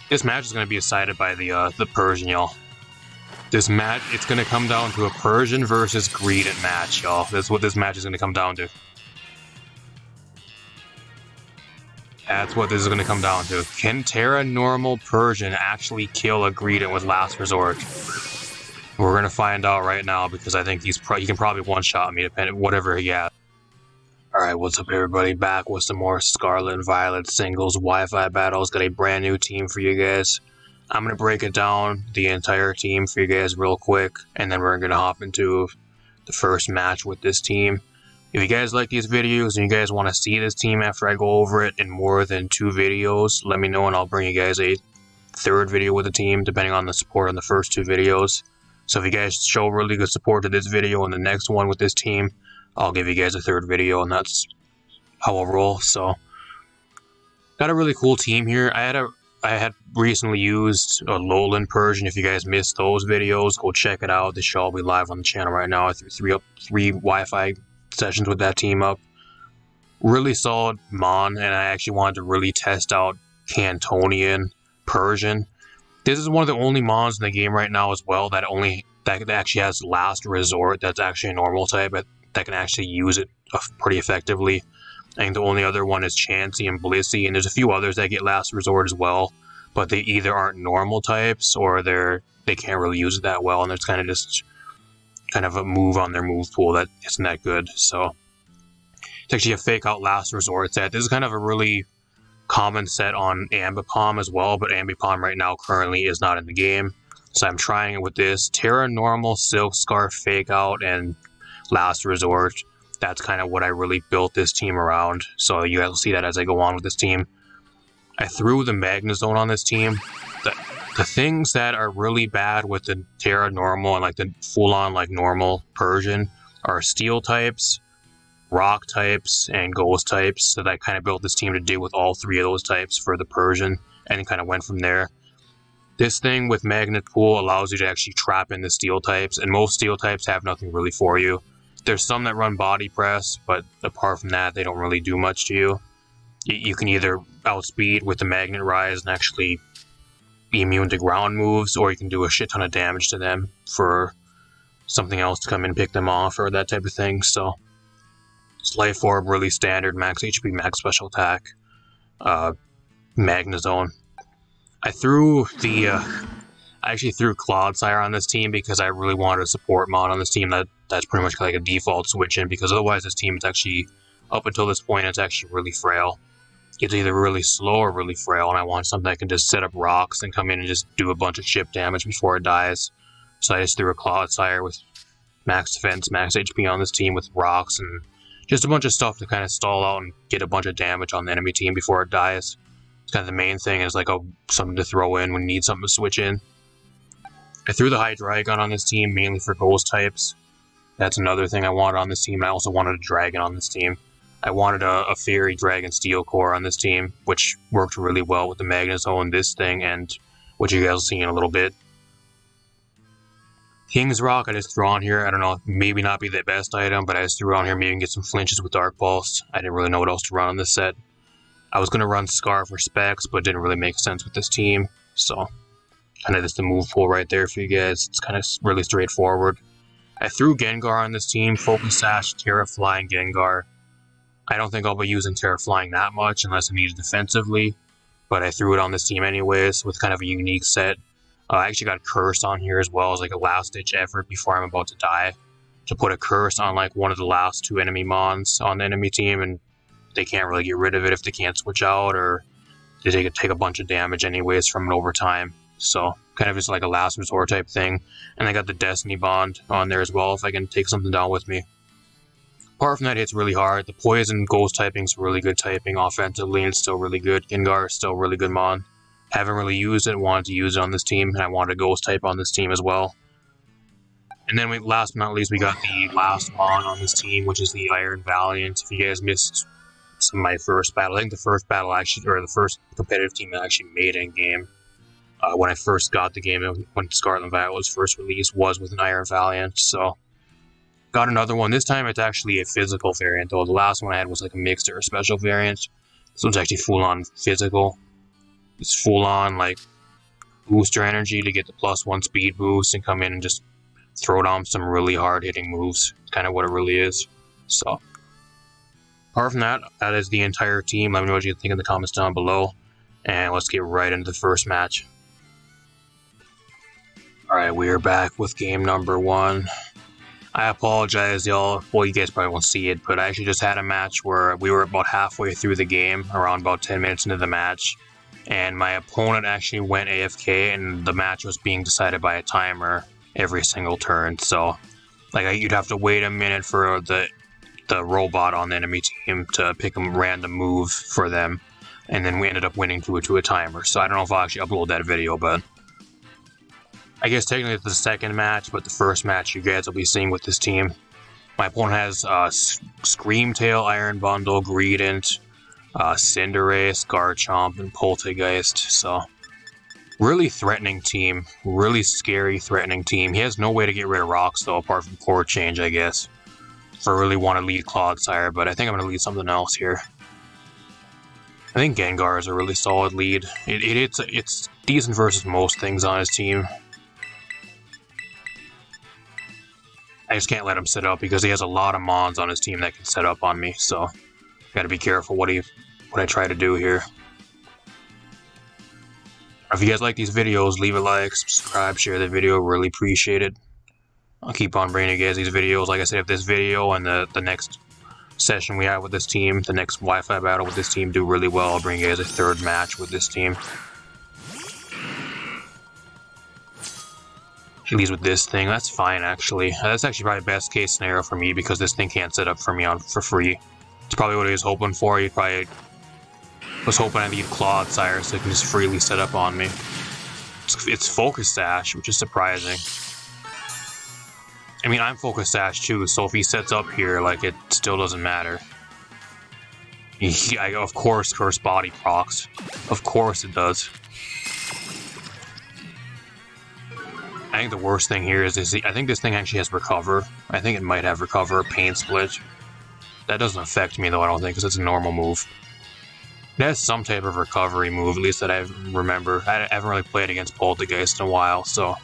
This match is going to be decided by the Persian, y'all. This match, it's going to come down to a Persian versus Greedent match, y'all. That's what this match is going to come down to. That's what this is going to come down to. Can TERA normal Persian actually kill a Greedent with Last Resort? We're going to find out right now because I think he can probably one-shot me depending whatever he has. Alright, what's up everybody? Back with some more Scarlet and Violet singles Wi-Fi battles. Got a brand new team for you guys. I'm going to break it down, the entire team for you guys real quick, and then we're going to hop into the first match with this team. If you guys like these videos and you guys want to see this team after I go over it in more than 2 videos, let me know and I'll bring you guys a 3rd video with the team, depending on the support on the first 2 videos. So if you guys show really good support to this video and the next one with this team, I'll give you guys a 3rd video, and that's how I'll roll. So, got a really cool team here. I had recently used a Lowland Persian. If you guys missed those videos, go check it out. They should all be live on the channel right now. I threw three Wi-Fi sessions with that team up. Really solid Mon, and I actually wanted to really test out Cantonian Persian. This is one of the only Mons in the game right now as well that actually has Last Resort. That's actually a normal type, but that can actually use it pretty effectively. I think the only other one is Chansey and Blissey, and there's a few others that get Last Resort as well, but they either aren't normal types or they can't really use it that well, and it's kind of a move on their move pool that isn't that good. So it's actually a fake out Last Resort set. This is kind of a really common set on Ambipom as well, but Ambipom right now currently is not in the game, so I'm trying it with this TERA normal, Silk Scarf, fake out, and Last Resort. That's kind of what I really built this team around, so you guys will see that as I go on with this team. I threw the Magnezone on this team. The things that are really bad with the TERA normal and like the full-on like normal Persian are steel types, rock types, and ghost types. So that kind of built this team to deal with all 3 of those types for the Persian, and kind of went from there. This thing with Magnet Pool allows you to actually trap in the steel types, and most steel types have nothing really for you. There's some that run body press, but apart from that, they don't really do much to you. You can either outspeed with the Magnet Rise and actually be immune to ground moves, or you can do a shit ton of damage to them for something else to come in and pick them off, or that type of thing. So, it's Life Orb, really standard, max HP, max special attack, Magnezone. I actually threw Clodsire on this team because I really wanted a support mod on this team that's pretty much like a default switch in, because otherwise this team is actually, up until this point, it's actually really frail. It's either really slow or really frail, and I want something that can just set up rocks and come in and just do a bunch of chip damage before it dies. So I just threw a Clodsire with max defense, max HP on this team with rocks, and just a bunch of stuff to kind of stall out and get a bunch of damage on the enemy team before it dies. It's kind of the main thing, is like something to throw in when you need something to switch in. I threw the Hydreigon on this team mainly for ghost types. That's another thing I wanted on this team. I also wanted a dragon on this team. I wanted a Fairy Dragon Steel Core on this team, which worked really well with the Magnezone, this thing, and what you guys will see in a little bit. King's Rock I just threw on here. I don't know, maybe not be the best item, but I just threw on here maybe you can get some flinches with Dark Pulse. I didn't really know what else to run on this set. I was going to run Scarf or Specs, but it didn't really make sense with this team, so kind of just the move pool right there for you guys. It's kind of really straightforward. I threw Gengar on this team, Focus Sash, TERA Flying Gengar. I don't think I'll be using TERA Flying that much unless I need it defensively, but I threw it on this team anyways with kind of a unique set. I actually got Curse on here as well as like a last-ditch effort before I'm about to die, to put a Curse on like one of the last 2 enemy Mons on the enemy team, and they can't really get rid of it if they can't switch out, or they take a bunch of damage anyways from it over time. So kind of just like a last resort type thing. And I got the Destiny Bond on there as well if I can take something down with me. Apart from that, it's really hard. The Poison Ghost typing is really good typing offensively, and it's still really good. Gengar is still really good Mon. Haven't really used it, wanted to use it on this team, and I wanted a Ghost type on this team as well. And then last but not least, we got the last Mon on this team, which is the Iron Valiant. If you guys missed some of my first battle, I think the first battle actually, or the first competitive team that actually made in game, when I first got the game, when Scarlet and Violet was first released, was with an Iron Valiant. So got another one. This time it's actually a physical variant, though. The last one I had was like a mixed or a special variant. This one's actually full-on physical. It's full-on like booster energy to get the +1 speed boost and come in and just throw down some really hard-hitting moves. It's kind of what it really is. So, apart from that, that is the entire team. Let me know what you think in the comments down below. And let's get right into the first match. Alright, we are back with game number 1. I apologize, y'all. Well, you guys probably won't see it, but I actually just had a match where we were about halfway through the game, around about 10 minutes into the match, and my opponent actually went AFK, and the match was being decided by a timer every single turn. So, like, you'd have to wait a minute for the robot on the enemy team to pick a random move for them, and then we ended up winning to a timer. So I don't know if I'll actually upload that video, but I guess technically it's the second match, but the first match you guys will be seeing with this team. My opponent has Screamtail, Iron Bundle, Greedent, Cinderace, Garchomp, and Poltergeist. So, really threatening team. Really scary, threatening team. He has no way to get rid of rocks, though, apart from Core Change, I guess. If I really want to lead Clodsire, but I think I'm going to lead something else here. I think Gengar is a really solid lead. It's decent versus most things on his team. I just can't let him sit up because he has a lot of mons on his team that can set up on me, so gotta be careful what I try to do here. If you guys like these videos, leave a like, subscribe, share the video, really appreciate it. I'll keep on bringing you guys these videos. Like I said, if this video and the next session we have with this team, the next Wi-Fi battle with this team do really well, I'll bring you guys a third match with this team. He leads with this thing. That's fine, actually. That's actually probably best case scenario for me because this thing can't set up for me for free. It's probably what he was hoping for. He probably was hoping I'd leave Clodsire so he can just freely set up on me. It's Focus Sash, which is surprising. I mean, I'm Focus Sash too, so if he sets up here, like, it still doesn't matter. Of course, Curse Body procs. Of course it does. I think the worst thing here is I think this thing actually has Recover. I think it might have Recover, Pain Split. That doesn't affect me though, I don't think, because it's a normal move. It has some type of recovery move, at least that I remember. I haven't really played against Poltergeist in a while, so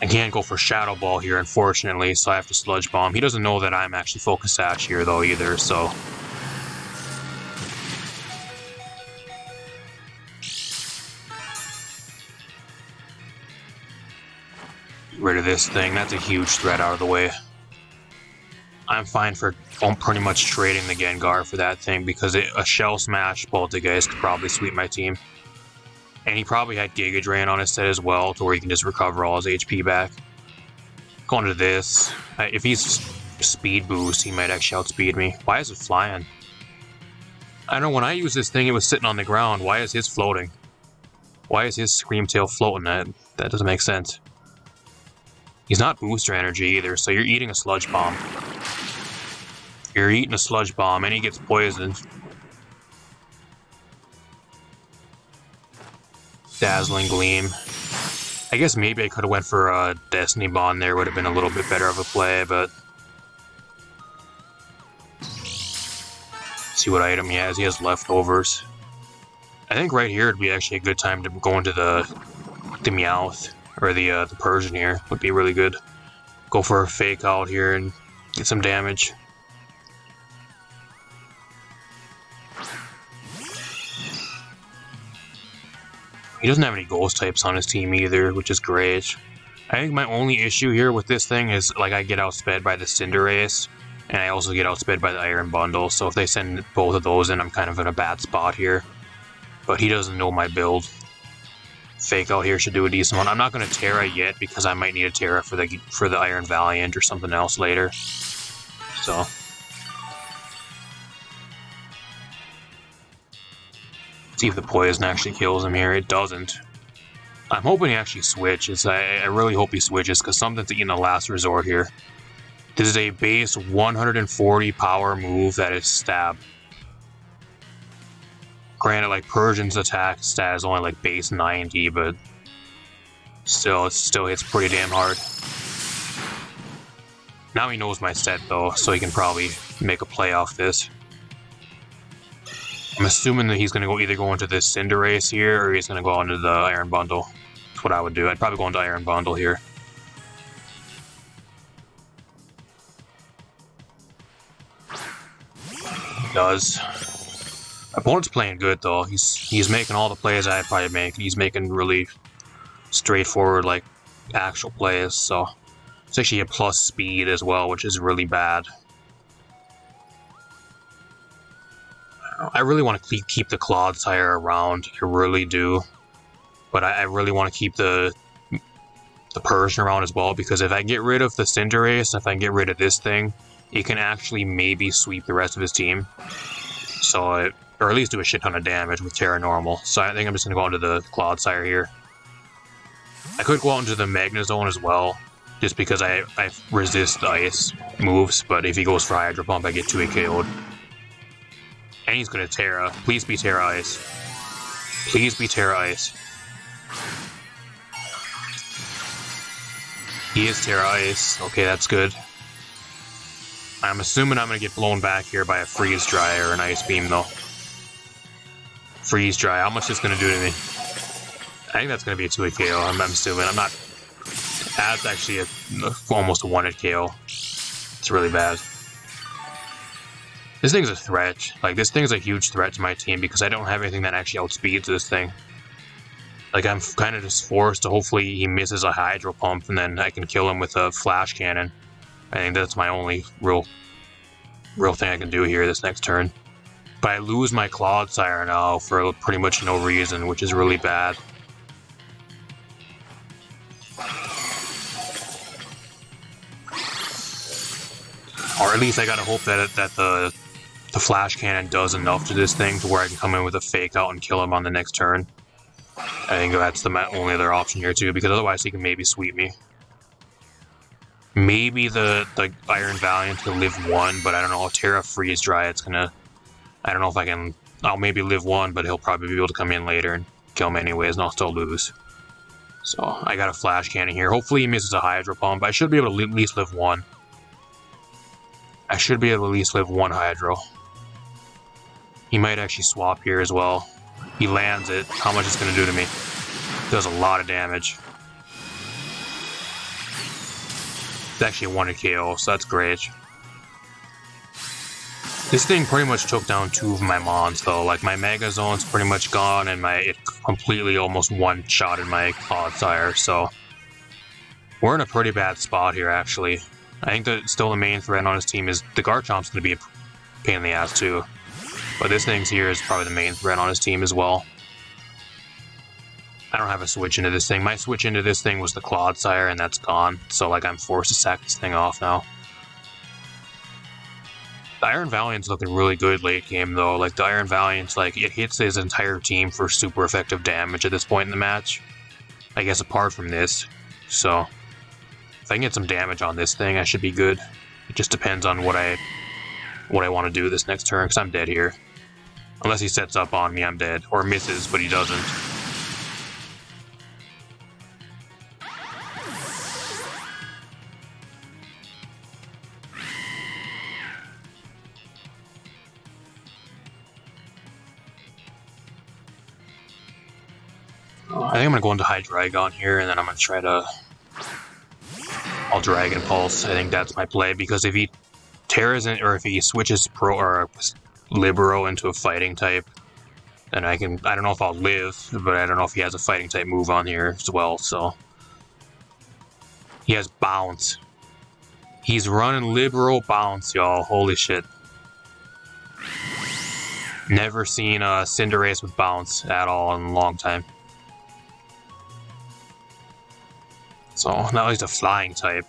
I can't go for Shadow Ball here, unfortunately, so I have to Sludge Bomb. He doesn't know that I'm actually Focus Sash here though either, so rid of this thing. That's a huge threat out of the way. I'm fine for pretty much trading the Gengar for that thing because a Shell Smash Poltergeist could probably sweep my team. And he probably had Giga Drain on his set as well, to where he can just recover all his HP back. Going to this. If he's Speed Boost, he might actually outspeed me. Why is it flying? I know when I use this thing, it was sitting on the ground. Why is his floating? Why is his Screamtail floating? That doesn't make sense. He's not booster energy either, so you're eating a Sludge Bomb. You're eating a Sludge Bomb, and he gets poisoned. Dazzling Gleam. I guess maybe I could have went for a Destiny Bond there, would have been a little bit better of a play, but see what item he has. He has Leftovers. I think right here would be actually a good time to go into the Meowth. Or the Persian here would be really good. Go for a Fake Out here and get some damage. He doesn't have any Ghost types on his team either, which is great. I think my only issue here with this thing is, like, I get outsped by the Cinderace, and I also get outsped by the Iron Bundle, so if they send both of those in, I'm kind of in a bad spot here. But he doesn't know my build. Fake Out here should do a decent one. I'm not going to TERA yet because I might need a TERA for the Iron Valiant or something else later. So see if the poison actually kills him here. It doesn't. I'm hoping he actually switches. I really hope he switches because something's in the last resort here. This is a base 140 power move that is Stab. Granted, like, Persian's attack stat is only like base 90, but still, it still hits pretty damn hard. Now he knows my set though, so he can probably make a play off this. I'm assuming that he's going to either go into this Cinderace here, or he's going to go into the Iron Bundle. That's what I would do. I'd probably go into Iron Bundle here. He does. Opponent's playing good though. He's making all the plays I'd probably make. He's making really straightforward, like, actual plays, so it's actually a plus speed as well, which is really bad. I really want to keep the Clodsire around. I really do. But I really want to keep the Persian around as well, because if I get rid of the Cinderace, if I get rid of this thing, it can actually maybe sweep the rest of his team. So, or at least do a shit ton of damage with TERA normal. So I think I'm just going to go into the Clodsire here. I could go out into the Magnezone as well, just because I resist the ice moves, but if he goes for Hydro Pump, I get 2 KO'd. And he's going to TERA. Please be TERA Ice. Please be TERA Ice. He is TERA Ice. Okay, that's good. I'm assuming I'm going to get blown back here by a Freeze Dry or an Ice Beam, though. Freeze Dry. How much is this going to do to me? I think that's going to be a 2-hit KO. I'm assuming. I'm not... That's actually almost a 1-hit KO. It's really bad. This thing's a threat. Like, this thing's a huge threat to my team because I don't have anything that actually outspeeds this thing. Like, I'm kind of just forced to hopefully he misses a Hydro Pump and then I can kill him with a Flash Cannon. I think that's my only real thing I can do here this next turn. But I lose my Clodsire now for pretty much no reason, which is really bad. Or at least I gotta hope that the Flash Cannon does enough to this thing to where I can come in with a Fake Out and kill him on the next turn. I think that's the only other option here too, because otherwise he can maybe sweep me. Maybe the Iron Valiant can live 1, but I don't know. TERA Freeze Dry, it's gonna... I don't know if I can... I'll maybe live 1, but he'll probably be able to come in later and kill me anyways, and I'll still lose. So, I got a Flash Cannon here. Hopefully he misses a Hydro Pump. I should be able to at least live 1. I should be able to at least live 1 Hydro. He might actually swap here as well. He lands it. How much is it going to do to me? Does a lot of damage. It's actually a 1-hit KO, so that's great. This thing pretty much took down 2 of my Mons, though. Like, my Mega Zone's pretty much gone, and it completely almost one-shotted my Clodsire, so... We're in a pretty bad spot here, actually. I think that still the main threat on his team is... The Garchomp's going to be a pain in the ass, too. But this thing here is probably the main threat on his team as well. I don't have a switch into this thing. My switch into this thing was the Clodsire, and that's gone. So, like, I'm forced to sack this thing off now. The Iron Valiant's looking really good late game, though. Like, the Iron Valiant's, like, it hits his entire team for super effective damage at this point in the match. I guess apart from this. So, if I can get some damage on this thing, I should be good. It just depends on what I want to do this next turn, because I'm dead here. Unless he sets up on me, I'm dead. Or misses, but he doesn't. I think I'm going to go into Hydreigon here, and then I'm going to try to... I'll Dragon Pulse. I think that's my play, because if he tears in, or if he switches Libero into a fighting type, then I don't know if I'll live, but I don't know if he has a fighting type move on here as well, so... He has Bounce. He's running Libero Bounce, y'all. Holy shit. Never seen a Cinderace with Bounce at all in a long time. So, now he's a flying type.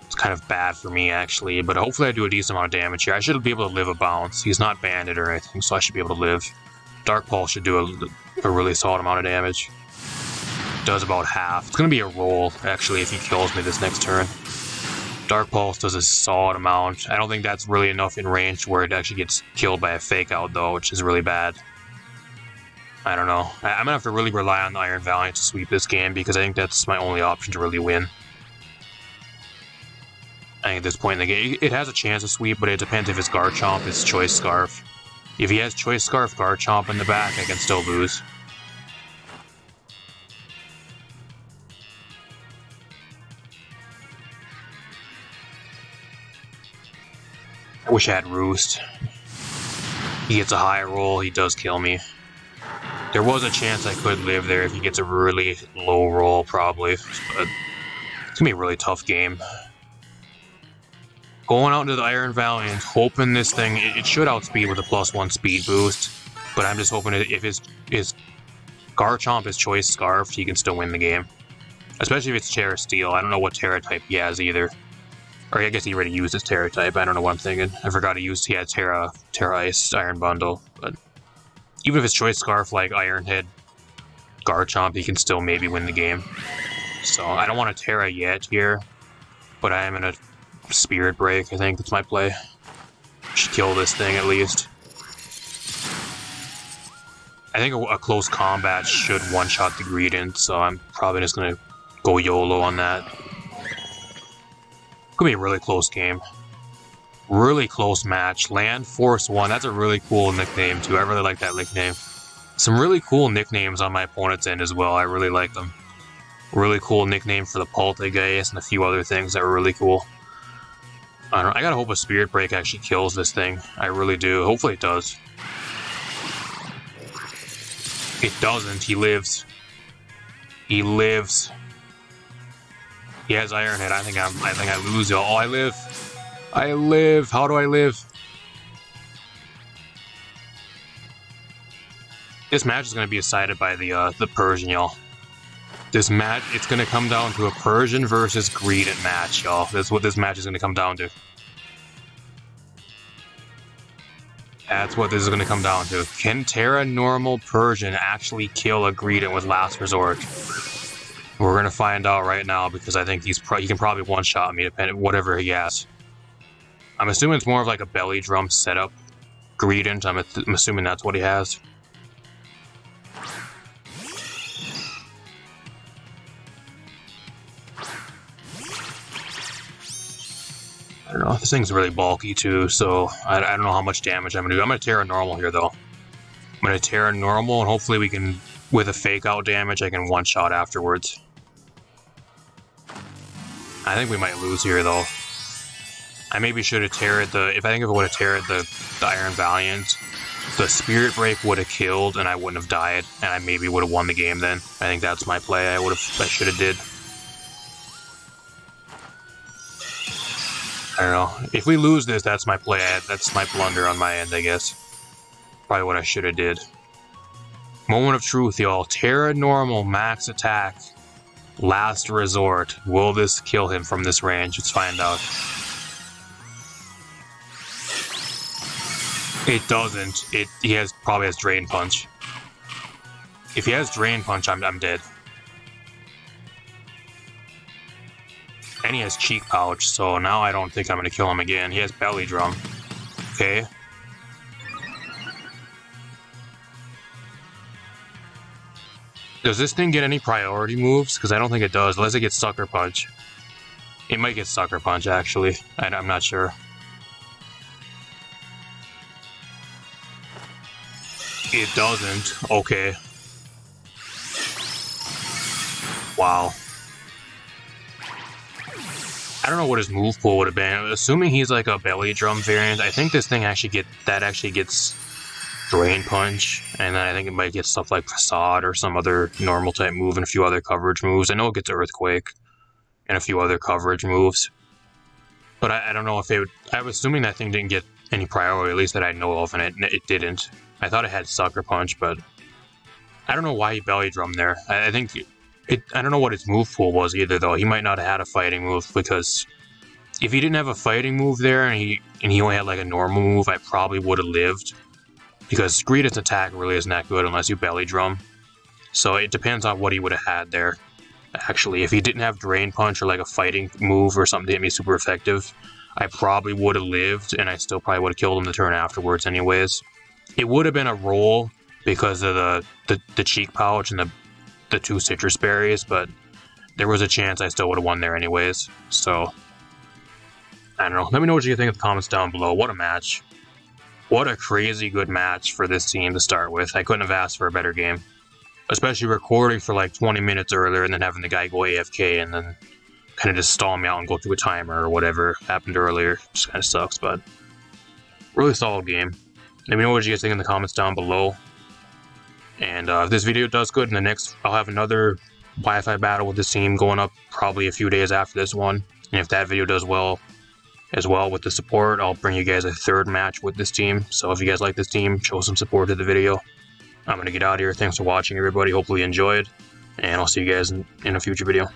It's kind of bad for me, actually, but hopefully I do a decent amount of damage here. I should be able to live a Bounce. He's not banded or anything, so I should be able to live. Dark Pulse should do a really solid amount of damage. Does about half. It's going to be a roll, actually, if he kills me this next turn. Dark Pulse does a solid amount. I don't think that's really enough in range where it actually gets killed by a Fake Out, though, which is really bad. I don't know. I'm going to have to really rely on the Iron Valiant to sweep this game, because I think that's my only option to really win. I think at this point in the game, it has a chance to sweep, but it depends if it's Garchomp, it's Choice Scarf. If he has Choice Scarf Garchomp in the back, I can still lose. I wish I had Roost. He gets a high roll, he does kill me. There was a chance I could live there if he gets a really low roll, probably. But it's gonna be a really tough game. Going out into the Iron Valley and hoping this thing, it should outspeed with a +1 speed boost. But I'm just hoping that if his Garchomp is Choice Scarfed, he can still win the game. Especially if it's Terra Steel. I don't know what Terra type he has either. Or I guess he already used his Terra type. I don't know what I'm thinking. I forgot he had Terra Ice Iron Bundle. But even if it's Choice Scarf like Iron Head Garchomp, he can still maybe win the game. So I don't want a Terra yet here. But I am in a Spirit Break, I think that's my play. Should kill this thing at least. I think a close combat should one-shot the Greedent, so I'm probably just gonna go YOLO on that. Could be a really close game. Really close match. Land Force 1, that's a really cool nickname too. I really like that nickname. Some really cool nicknames on my opponent's end as well. I really like them. Really cool nickname for the Poltergeist and a few other things that were really cool. I don't know, I gotta hope a Spirit Break actually kills this thing. I really do. Hopefully it does. It doesn't. He lives. He lives. He has Iron Head. I think I lose, y'all. Oh, I live. I live. How do I live? This match is going to be decided by the Persian, y'all. This match, it's going to come down to a Persian versus Greedent match, y'all. That's what this match is going to come down to. That's what this is going to come down to. Can TERA normal Persian actually kill a Greedent with Last Resort? We're going to find out right now because I think he can probably one-shot me depending whatever he has. I'm assuming it's more of like a belly drum setup Greedent. I'm assuming that's what he has. I don't know, this thing's really bulky too, so I don't know how much damage I'm going to do. I'm going to TERA normal here though. I'm going to TERA normal and hopefully we can, with a fake out damage, I can one-shot afterwards. I think we might lose here though. I maybe should have TERA'd if I would have TERA'd the Iron Valiant, the Spirit Break would have killed and I wouldn't have died, and I maybe would have won the game then. I think that's my play. I should have did. I don't know. If we lose this, that's my play. That's my blunder on my end, I guess. Probably what I should have did. Moment of truth, y'all. TERA normal, max attack. Last resort. Will this kill him from this range? Let's find out. It doesn't. He probably has Drain Punch. If he has Drain Punch, I'm dead. And he has Cheek Pouch, so now I don't think I'm going to kill him again. He has Belly Drum. Okay. Does this thing get any priority moves? Because I don't think it does, unless it gets Sucker Punch. It might get Sucker Punch, actually. I'm not sure. It doesn't. Okay. Wow. I don't know what his move pool would have been. Assuming he's like a Belly Drum variant, I think this thing actually gets Drain Punch, and then I think it might get stuff like Facade or some other normal type move and a few other coverage moves. I know it gets Earthquake and a few other coverage moves, but I don't know if it would. I was assuming that thing didn't get any priority, at least that I know of, and it didn't. I thought it had Sucker Punch, but I don't know why he Belly Drum there. I think. I don't know what his move pool was either, though. He might not have had a fighting move, because if he didn't have a fighting move there and he only had like a normal move, I probably would have lived. Because Greedent's attack really isn't that good unless you Belly Drum. So it depends on what he would have had there. Actually, if he didn't have Drain Punch or like a fighting move or something to hit me super effective, I probably would have lived, and I still probably would have killed him the turn afterwards anyways. It would have been a roll because of the Cheek Pouch and the 2 Citrus Berries, but there was a chance I still would have won there anyways, so I don't know. Let me know what you think in the comments down below. What a match. What a crazy good match for this team to start with. I couldn't have asked for a better game. Especially recording for like 20 minutes earlier and then having the guy go AFK and then kind of just stall me out and go through a timer or whatever happened earlier. Just kind of sucks, but really solid game. Let me know what you guys think in the comments down below. And if this video does good, in the next, I'll have another Wi-Fi battle with this team going up probably a few days after this one. And if that video does well as well with the support, I'll bring you guys a third match with this team. So if you guys like this team, show some support to the video. I'm going to get out of here. Thanks for watching, everybody. Hopefully you enjoyed. And I'll see you guys in a future video.